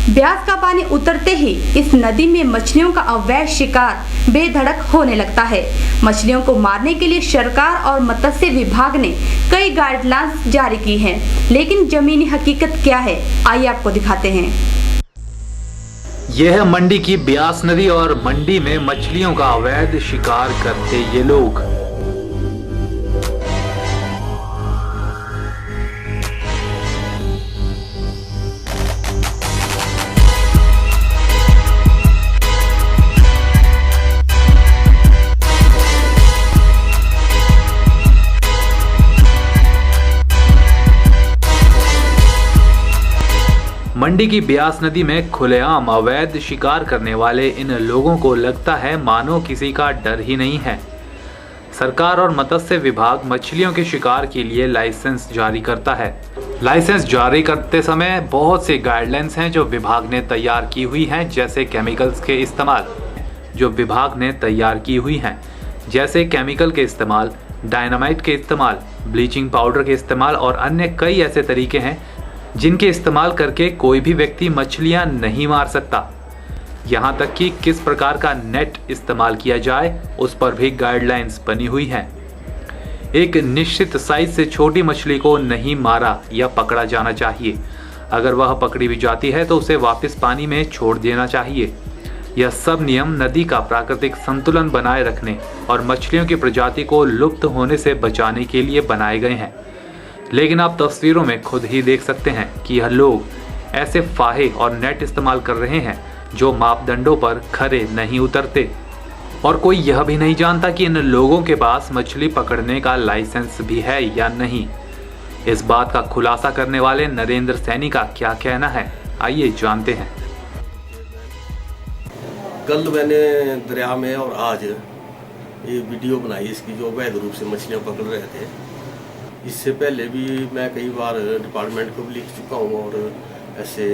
ब्यास का पानी उतरते ही इस नदी में मछलियों का अवैध शिकार बेधड़क होने लगता है। मछलियों को मारने के लिए सरकार और मत्स्य विभाग ने कई गाइडलाइंस जारी की हैं, लेकिन जमीनी हकीकत क्या है, आइए आपको दिखाते हैं। यह है मंडी की ब्यास नदी और मंडी में मछलियों का अवैध शिकार करते ये लोग। मंडी की ब्यास नदी में खुलेआम अवैध शिकार करने वाले इन लोगों को लगता है मानो किसी का डर ही नहीं है। सरकार और मत्स्य विभाग मछलियों के शिकार के लिए लाइसेंस जारी करता है। लाइसेंस जारी करते समय बहुत सी गाइडलाइंस हैं जो विभाग ने तैयार की हुई हैं, जैसे केमिकल्स के इस्तेमाल जैसे केमिकल के इस्तेमाल, डायनामाइट के इस्तेमाल, ब्लीचिंग पाउडर के इस्तेमाल और अन्य कई ऐसे तरीके हैं जिनके इस्तेमाल करके कोई भी व्यक्ति मछलियां नहीं मार सकता। यहाँ तक कि किस प्रकार का नेट इस्तेमाल किया जाए उस पर भी गाइडलाइंस बनी हुई हैं। एक निश्चित साइज से छोटी मछली को नहीं मारा या पकड़ा जाना चाहिए। अगर वह पकड़ी भी जाती है तो उसे वापस पानी में छोड़ देना चाहिए। यह सब नियम नदी का प्राकृतिक संतुलन बनाए रखने और मछलियों की प्रजाति को लुप्त होने से बचाने के लिए बनाए गए हैं। लेकिन आप तस्वीरों में खुद ही देख सकते हैं कि यह लोग ऐसे फाहे और नेट इस्तेमाल कर रहे हैं जो मापदंडों पर खरे नहीं उतरते। और कोई यह भी नहीं जानता कि इन लोगों के पास मछली पकड़ने का लाइसेंस भी है या नहीं। इस बात का खुलासा करने वाले नरेंद्र सैनी का क्या कहना है, आइए जानते हैं। कल मैंने दरिया में और आज ये वीडियो बनाई इसकी, जो अवैध रूप से मछलियाँ पकड़ रहे थे। इससे पहले भी मैं कई बार डिपार्टमेंट को भी लिख चुका हूँ और ऐसे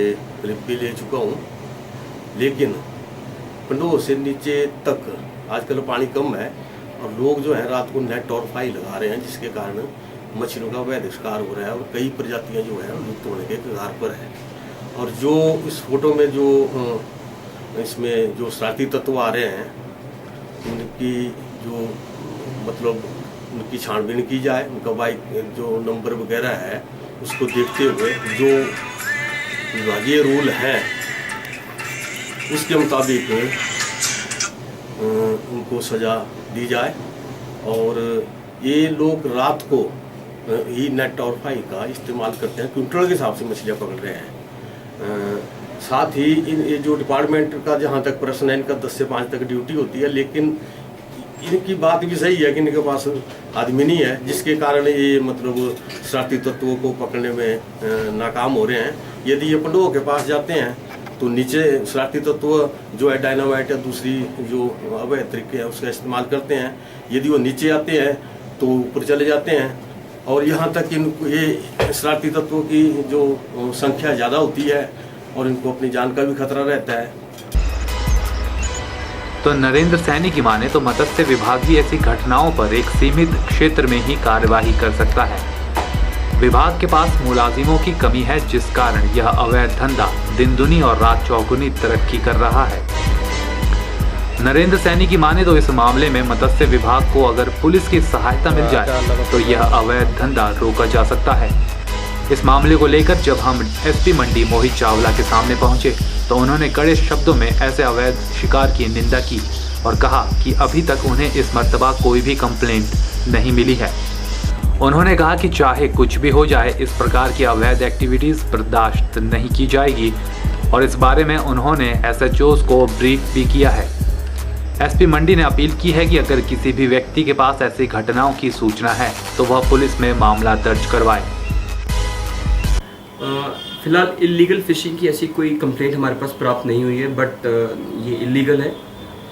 क्लिप भी ले चुका हूँ, लेकिन पंडोह से नीचे तक आजकल पानी कम है और लोग जो है रात को नेट और फाई लगा रहे हैं, जिसके कारण मछलियों का अवैध शिकार हो रहा है और कई प्रजातियाँ जो है लुप्त होने के कगार पर है। और जो इस फोटो में जो इसमें जो शरारती तत्व आ रहे हैं, उनकी जो मतलब उनकी छानबीन की जाए, उनका बाइक जो नंबर वगैरह है उसको देखते हुए जो विभागीय रूल हैं उसके मुताबिक उनको सज़ा दी जाए। और ये लोग रात को ही नेट और फाई का इस्तेमाल करते हैं, क्विंटल के हिसाब से मछलियाँ पकड़ रहे हैं। साथ ही ये जो डिपार्टमेंट का जहाँ तक प्रश्न है, इनका 10 से 5 तक ड्यूटी होती है, लेकिन इनकी बात भी सही है कि इनके पास आदमी नहीं है, जिसके कारण ये मतलब शरारती तत्वों को पकड़ने में नाकाम हो रहे हैं। यदि ये पंडोह के पास जाते हैं तो नीचे शरारती तत्व जो है डायनामाइट या दूसरी जो अवैध तरीके हैं उसका इस्तेमाल करते हैं। यदि वो नीचे आते हैं तो ऊपर चले जाते हैं और यहाँ तक इनको ये शरारती तत्वों की जो संख्या ज़्यादा होती है और इनको अपनी जान का भी खतरा रहता है। तो नरेंद्र सैनी की माने तो मत्स्य विभाग भी ऐसी घटनाओं पर एक सीमित क्षेत्र में ही कार्यवाही कर सकता है। विभाग के पास मुलाजिमों की कमी है, जिस कारण यह अवैध धंधा दिन दुनी और रात चौगुनी तरक्की कर रहा है। नरेंद्र सैनी की माने तो इस मामले में मत्स्य विभाग को अगर पुलिस की सहायता मिल जाए तो यह अवैध धंधा रोका जा सकता है। इस मामले को लेकर जब हम एसपी मंडी मोहित चावला के सामने पहुंचे तो उन्होंने कड़े शब्दों में ऐसे अवैध शिकार की निंदा की और कहा कि अभी तक उन्हें इस मर्तबा कोई भी कंप्लेंट नहीं मिली है। उन्होंने कहा कि चाहे कुछ भी हो जाए, इस प्रकार की अवैध एक्टिविटीज़ बर्दाश्त नहीं की जाएगी और इस बारे में उन्होंने एसएचओस को ब्रीफ भी किया है। एसपी मंडी ने अपील की है कि अगर किसी भी व्यक्ति के पास ऐसी घटनाओं की सूचना है तो वह पुलिस में मामला दर्ज करवाए। फिलहाल इलीगल फिशिंग की ऐसी कोई कंप्लेंट हमारे पास प्राप्त नहीं हुई है, बट ये इलीगल है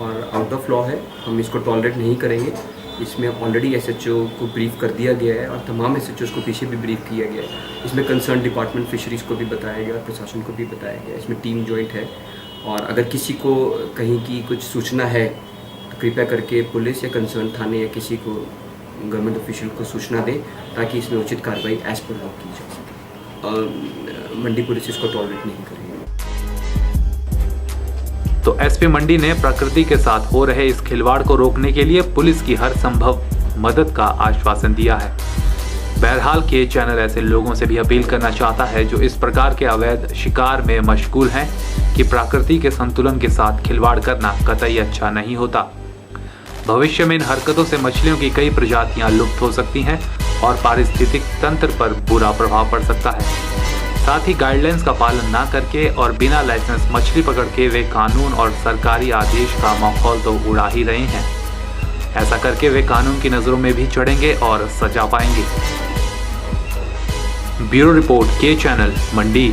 और आउट ऑफ लॉ है। हम इसको टॉलरेट नहीं करेंगे। इसमें ऑलरेडी एसएचओ को ब्रीफ कर दिया गया है और तमाम एसएचओस को पीछे भी ब्रीफ किया गया है। इसमें कंसर्न डिपार्टमेंट फिशरीज़ को भी बताया गया, प्रशासन को भी बताया गया। इसमें टीम जॉइंट है और अगर किसी को कहीं की कुछ सूचना है तो कृपया करके पुलिस या कंसर्न थाने या किसी को गवर्नमेंट ऑफिशियल को सूचना दें ताकि इसमें उचित कार्रवाई एज पर लॉ की जा सके। मंडी पुलिस इसको टॉलरेट नहीं करेगी। एसपी मंडी ने प्रकृति के साथ हो रहे इस खिलवाड़ को रोकने के लिए पुलिस की हर संभव मदद का आश्वासन दिया है। बहरहाल के चैनल ऐसे लोगों से भी अपील करना चाहता है जो इस प्रकार के अवैध शिकार में मशगूल हैं कि प्रकृति के संतुलन के साथ खिलवाड़ करना कतई अच्छा नहीं होता। भविष्य में इन हरकतों से मछलियों की कई प्रजातियां लुप्त हो सकती हैं और पारिस्थितिक तंत्र पर बुरा प्रभाव पड़ सकता है। साथ ही गाइडलाइंस का पालन ना करके और बिना लाइसेंस मछली पकड़ के वे कानून और सरकारी आदेश का माहौल तो उड़ा ही रहे हैं। ऐसा करके वे कानून की नजरों में भी चढ़ेंगे और सजा पाएंगे। ब्यूरो रिपोर्ट के चैनल मंडी।